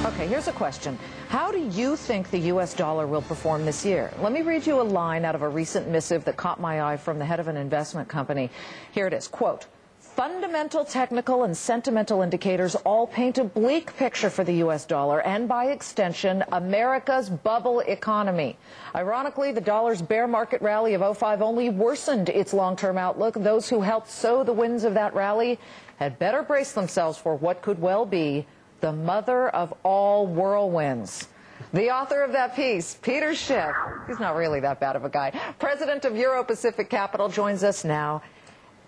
Okay, here's a question. How do you think the U.S. dollar will perform this year? Let me read you a line out of a recent missive that caught my eye from the head of an investment company. Here it is, quote, "Fundamental, technical, and sentimental indicators all paint a bleak picture for the U.S. dollar and, by extension, America's bubble economy. Ironically, the dollar's bear market rally of '05 only worsened its long-term outlook. Those who helped sow the winds of that rally had better brace themselves for what could well be the mother of all whirlwinds." The author of that piece, Peter Schiff, he's not really that bad of a guy, president of Euro Pacific Capital, joins us now.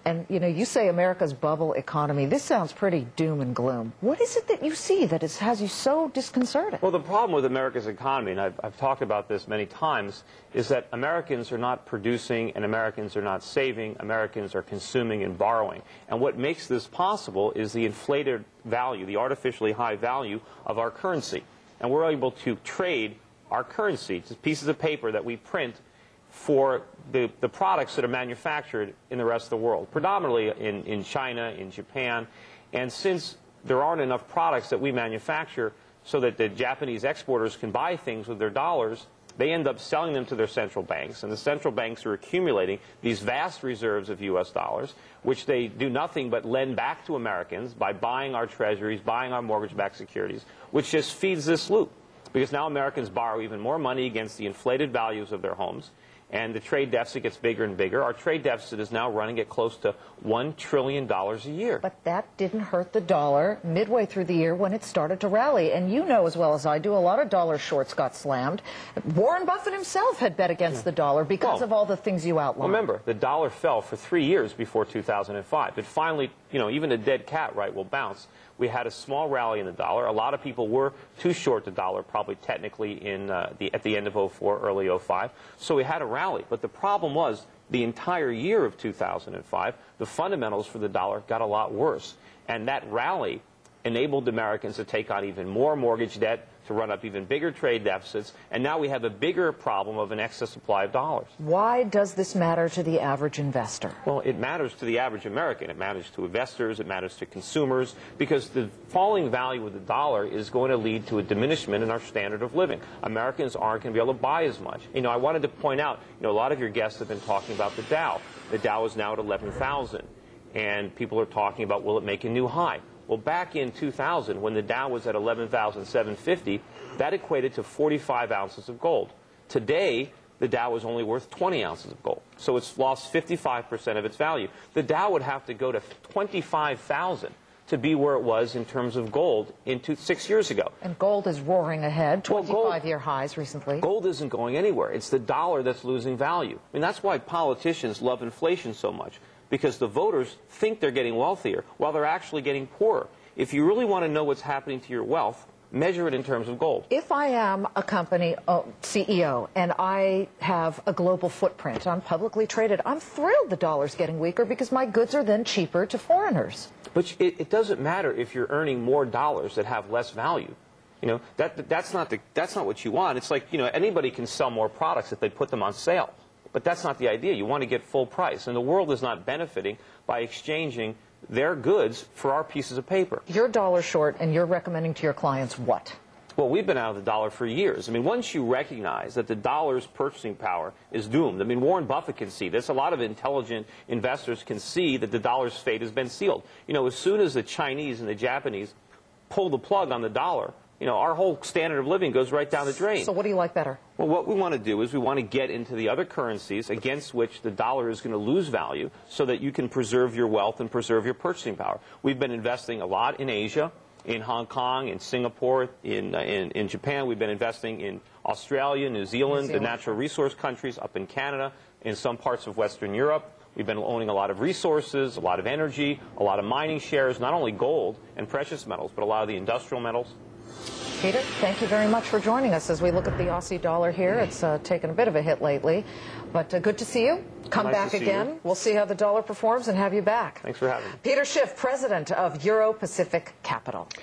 And, you know, you say America's bubble economy. This sounds pretty doom and gloom. What is it that you see that has you so disconcerted? Well, the problem with America's economy, and I've talked about this many times, is that Americans are not producing and Americans are not saving. Americans are consuming and borrowing. And what makes this possible is the inflated value, the artificially high value of our currency. And we're able to trade our currency, just pieces of paper that we print, for the products that are manufactured in the rest of the world, predominantly in China, in Japan. And since there aren't enough products that we manufacture so that the Japanese exporters can buy things with their dollars, they end up selling them to their central banks. And the central banks are accumulating these vast reserves of U.S. dollars, which they do nothing but lend back to Americans by buying our treasuries, buying our mortgage-backed securities, which just feeds this loop. Because now Americans borrow even more money against the inflated values of their homes, and the trade deficit gets bigger and bigger. Our trade deficit is now running at close to $1 trillion a year. But that didn't hurt the dollar midway through the year when it started to rally. And you know as well as I do, a lot of dollar shorts got slammed. Warren Buffett himself had bet against the dollar because of all the things you outlined. Remember, the dollar fell for 3 years before 2005. It finally, you know, even a dead cat, right, will bounce. We had a small rally in the dollar. A lot of people were too short the dollar, probably technically at the end of '04, early '05. So we had a rally. But the problem was the entire year of 2005, the fundamentals for the dollar got a lot worse. And that rally enabled Americans to take on even more mortgage debt, to run up even bigger trade deficits, and now we have a bigger problem of an excess supply of dollars. Why does this matter to the average investor? Well, it matters to the average American. It matters to investors. It matters to consumers, because the falling value of the dollar is going to lead to a diminishment in our standard of living. Americans aren't going to be able to buy as much. You know, I wanted to point out, you know, a lot of your guests have been talking about the Dow. The Dow is now at 11,000, and people are talking about, will it make a new high? Well, back in 2000, when the Dow was at 11,750, that equated to 45 ounces of gold. Today, the Dow is only worth 20 ounces of gold. So it's lost 55% of its value. The Dow would have to go to 25,000 to be where it was in terms of gold 6 years ago. And gold is roaring ahead, 25-year highs recently. Gold isn't going anywhere. It's the dollar that's losing value. I mean, that's why politicians love inflation so much, because the voters think they're getting wealthier while they're actually getting poorer. If you really want to know what's happening to your wealth, measure it in terms of gold. If I am a company CEO and I have a global footprint, I'm publicly traded, I'm thrilled the dollar's getting weaker because my goods are then cheaper to foreigners. But it doesn't matter if you're earning more dollars that have less value. You know, that's not what you want. It's like, you know, anybody can sell more products if they put them on sale. But that's not the idea. You want to get full price. And the world is not benefiting by exchanging their goods for our pieces of paper. You're dollar short, and you're recommending to your clients what? Well, we've been out of the dollar for years. I mean, once you recognize that the dollar's purchasing power is doomed, I mean, Warren Buffett can see this. A lot of intelligent investors can see that the dollar's fate has been sealed. You know, as soon as the Chinese and the Japanese pull the plug on the dollar, you know, our whole standard of living goes right down the drain. So what do you like better? Well, what we want to do is we want to get into the other currencies against which the dollar is going to lose value so that you can preserve your wealth and preserve your purchasing power. We've been investing a lot in Asia, in Hong Kong, in Singapore, in Japan. We've been investing in Australia, New Zealand, the natural resource countries, up in Canada, in some parts of Western Europe. We've been owning a lot of resources, a lot of energy, a lot of mining shares, not only gold and precious metals, but a lot of the industrial metals. Peter, thank you very much for joining us as we look at the Aussie dollar here. It's taken a bit of a hit lately, but good to see you. Come back again. We'll see how the dollar performs and have you back. Thanks for having me. Peter Schiff, president of Euro Pacific Capital.